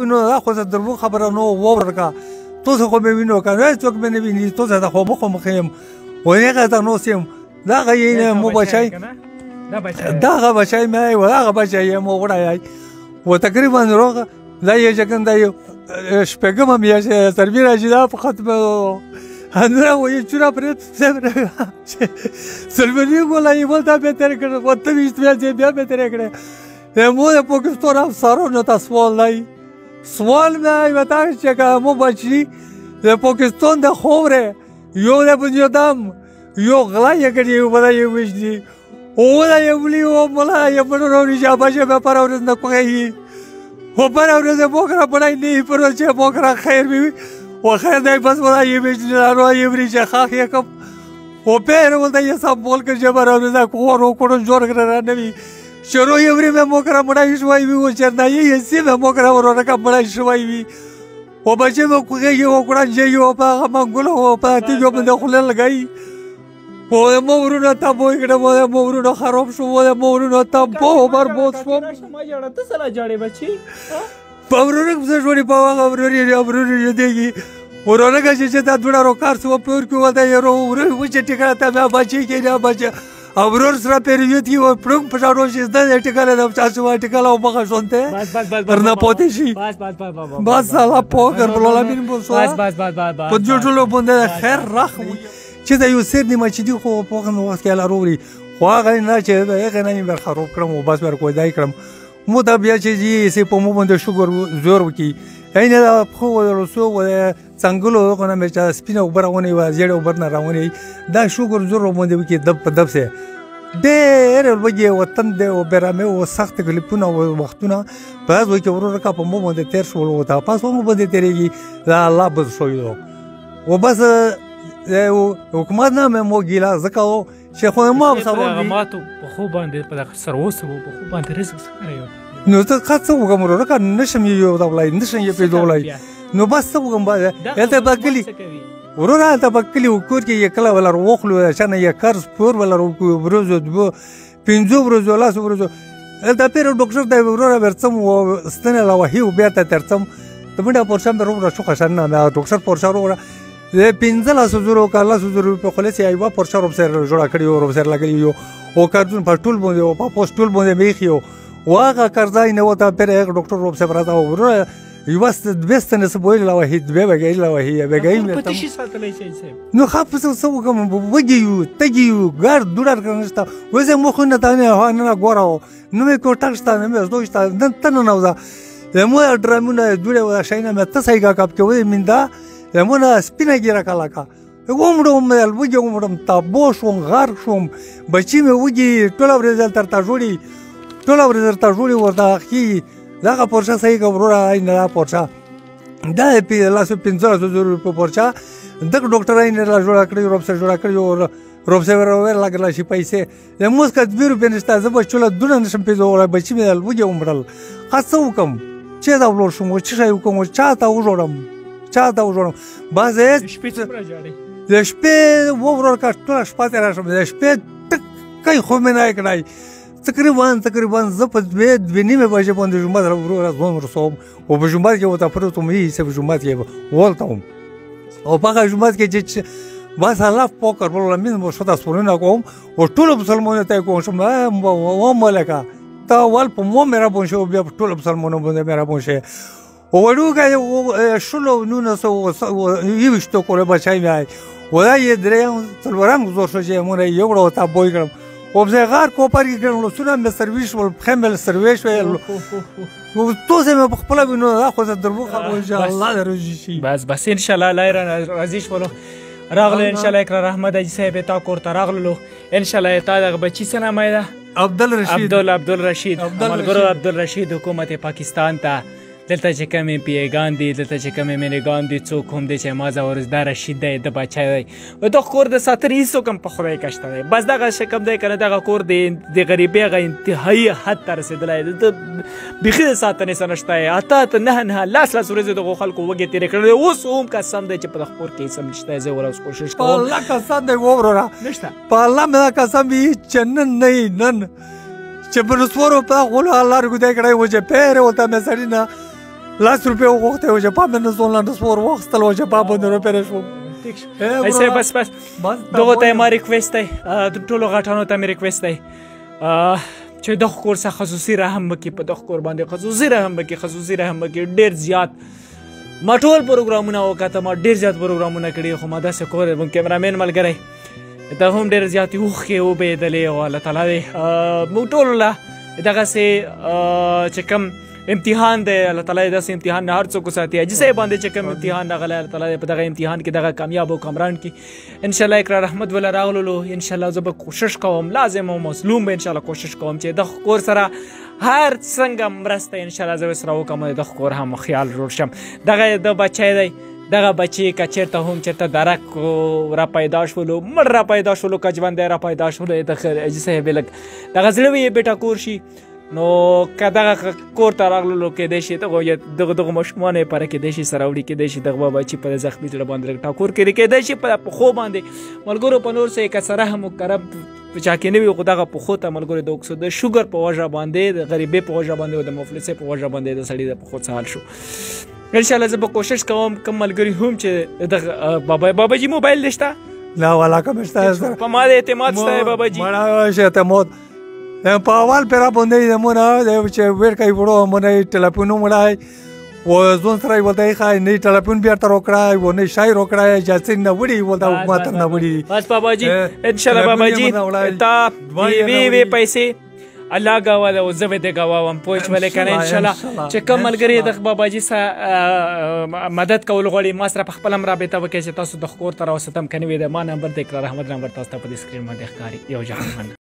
نو دا خو زه دربو خبره نو واوره کا تاسو خو مې وینو که نه څوک مې نه ویني تاسو ته خو مخامخ یم هغه ته ناست یم دغه یې مو بچی دغه بچی مې و هغه بچی یې مو وړی و تقریبا روغ دا یې چې کوم دا یو شپږمه میاشت سروي راځي دا په ختمه هنوره وایي چوره پرې سلمني ګوله یې بل دا بهتر کړ اوته ویشت میاشتې بیا بهتر کړی مو د پاکستان افسرانو ته سوال دی سوال مې وتا چې که مو بچي د پاکستان د خاورې یو د بنیادم یو غلا یې کړي یو بله یې وژني اوله یې ولي او ملا یې بڼو ریشا بچه به پر ورځ نه پوهېږي خو پر ورځ یې موږ را بڼی نه وي پر ورځ چې موږ را خیر وي و خیر دی بس ملا یې وژني ناروا یې وریجه خاک یې کړم و پیر ولته یې سب بول کړ چې پر ورځ کور وکړو جوړ کړه را نه وي شروع یې ورې مې موږ را مړی شوی وي و چرنایي یې سي مې موږ را ورونه مړی شوی وي و بچې مې کوږې وکړه چې یو په هغه منګلو و په تیږو باندې خوله لګوي و د مو ورونه تبو یې کړم و د مو ورونه خراب شو و د مو ورونه تبو برباد شوم په ورونه پسې شولې په هغه ورونه یادېږي ورونه که چې دا دوړه روکار سو په ور کې وده یې ورونه وچې ټیکړه ته مې بچې کې نه بچه او ورور سره پیریوت کې و پړنګ په شاړو شي زده ټیکاله د چاسو ټیکاله او مخه شونته ورنه پوتې شي بس الله پوګر بولا مين بو سو بس په جوړلو باندې خیر راخ چې دا یو سر نیمه چې دی خو په هغه وخت کې لاروري خو هغه نه چې هغه نه مې خراب کړم او بس ور کوی دای کړم مو دا بیا چې جی سي په مو باندې شوګر زور وکي اینه دا خو ورسو و څنګهلو غو نه مې چې سپینه وبرونه و زیړ وبرنه راونی دا شوګر زور باندې وکي دب په دب سه ډېر وګي وطن دی او برامه او سخت کلیپونه او وختونه په هغه کې ورور کا په مو باندې تیر شول او تا پاس مو باندې تیریږي دا الله بز شوی او بس حکومت نه مو ګیلا زکاو چې خو ما سبا ماتو په خو باندې په سروس په خو باندې رزق سره نو ته څه وګم ورور کا نشم یو دا ولای نشم یې په دولای نو بس څه وګم باندې ته بکلی ورور ته بکلی وکړ کې یکلا ولا روخلو چې نه یې قرض پور ولا ورځو دو پنځو ورځو لاس ورځو دا پیر ډاکټر دا ورور ورڅم ستنه لا وهي بیا ته ترڅم ته منډه پورشم ورور شو خشن نه ډاکټر پورشم ورور د 15,000 کاله سوزرو په خلاص ایوا پورشم سره جوړ کړی او سره لګلی یو او کارتون په ټول باندې او په پوسټول باندې میخیو واغه قرضای نه وته پر یک ډاکټر روب سره راځو ورور یو واست دبستنه سبوی لا وهي دبه بګی لا وهي بګی په تشي ساتلای شي نو خاص څه وکم وګیو تګیو ګار دولار کنهستا وزه مخ نه تانه نه ګوراو نو مې کوټښت نه مې دوشتا نن تنه نوزا مو درمونه دوله ولا شینه مې تسایګه کاپ کې وې مندا مونه سپینه ګیره کلاکا وګمړم وګمړم تابو شوم غار شوم بچی مې وګي ټول ورځ تر تا جوړي ټول ورځ تر جوړي ورته کی دغه پورچا صحیح کومره نه پورچا دا په لاس 15,000 روپے پورچا دغه ډاکټر نه لا جوړ کړی روب سره جوړ کړی او روب سره ور لګلا شي پیسې موږ کډ 2 روپے نشته زب چوله دونه نشم پیژو بچی مې وګي عمرل خاصه وکم چې دا ولور شوم چې شای وکم چاته وجوړم باز د شپې وورور کا ټول شپه تر شم د شپې ټکای خو مې نه کړای تقریبا زه په 2:30 بجې باندې جمعه ورور ځون رسوم او په جمعه کې وته پروت مې سه په جمعه کې ولتم او په جمعه کې چې بس الله پوکر بوله مين مو شته سپورونه کوم او ټول مسلمانانو ته کوم شم و ملکا تا ول په مو مې را بون شو بیا ټول مسلمانانو باندې مې را بون شه او وړوګه شلو نو سو یوشتو کوله بچای مې وای یې درې څلورم زور شو چې مونږ یو ورو تا بوې کړم او زه غار کوپر کې کړم سونه مې سرویس ول خمل سرویس ویل او تو زه مې خپل بنو خو زه دربو خو ان شاء الله درځي شي بس ان شاء الله لایره راضی شولو راغله ان شاء الله اکرام احمد اجي صاحب تا کوړه راغلو ان شاء الله تا دغه بچی سره مې ده عبدالرشید عبدالرشید حکومت پاکستان ته دلته چې کمې پیګان دي دلته چې کمې مینګان دي څوک هم دی چې ما زورز دا رشید دی د بچی دی و دغه کور د ساتنې هېڅوک هم په خدای کشته دی بس دغه شکم دی که نه دغه کور د غریبۍ هغه انتهایي حد ته رسېدلی دی د بیخي د ساتنې څه نشته یې اته نه لاس ورځې دغو خلکو وږې تېرې کړې اوس هم قسم دی چې په دغه کور کې هېڅ هم نشته زه ور اوس کوشش کوم په الله قسم دی ووروره نشته په الله مې دا قسم وي چې نن نه یې نن چې په نسوارو په غولو الله رګودی کړی و چې پیر ورته مې سړي نه 10 روپۍ وغوښتې و چې پام مې نه ځون لاندې سپور واخیستل و چې پام باندې روپۍ نه شوم. ایسه بس دغه ته ما ریکوست دی د ټولو غټانو ته مې ریکوست دی چې دغه کور څخه خصوصي رحم وکړي په دغه کور باندې خصوصي رحم وکړي ډېر زیات ما ټول پروګرامونه وکاته ما ډېر زیات پروګرامونه کړي خو ما داسې کور کیمرامین ملګری ته هم ډېر زیاتې اوښکې وبهېدلې او الله تعالی دې موږ ټولو له دغسې چې کوم امتحان دی الله تعالی داسې امتحان نه هر څوک وساتي حاجي صاحب باندې چې کوم امتحان راغلی الله تعالی په دغه امتحان کې دغه کامیاب او کامران کړي انشاءالله اقرار احمد ولا راغللو انشاءالله زه به کوشش کوم لازم او مظلوم به انشاءالله کوشش کوم چې دغه کور سره هر څنګه مرسته انشاءالله زه سره وکړم دغه کور هم خیال جوړ شم دغه د بچی دی دغه بچی که چېرته هم چېرته درک را پیدا شولو مړ را پیدا شولو که ژوندی را پیدا شولو د حاجي صاحب لږ دغه زړه وي بیټه کور شي نو که دغه کور ته راغللو کیدای شي دغه ماشومانو یې پاره کیدای شي سره وړي کیدای شي دغه بچي په زخمي زړه باندې لږ ټاکور کړي کیدای شي په پښو باندې ملګرو په نور څه یې که سره هم کرب په چا کې نه وي خو دغه پښو ته ملګرو د شوګر په وجه باندې د غریبۍ په وجه باندې او د مفلسۍ په وجه باندې د سړي د پښو څه حال شو انشاءالله زه به کوشش کوم کوم ملګري هم چې دغه باباجي موبایل دې شته نه ولاکه مې شته په ما د اعتماد شته باباجي مړه اعتماد په اول پیرا باندې مونه چې ور کوي وړو مونه ټلیفون مړای و ځون سره ولته خای نه ټلیفون بیا تر وکړای و نه شای روکړای جاسین نه وړي ولته حکومت نه وړي بس باباجي ان شاء الله باباجي تا وی پیسې الله غواړي او زه به دې غواوم پوښ ولې کنه ان شاء الله چې کوم ملګری د باباجي سره مدد کول غواړي ما سره په خپل رابطه وکړي چې تاسو د خور تر اوسه تم کني وي د ما نمبر د اقرار احمد نمبر تاسو ته په سکرین باندې ښکاري یو ځان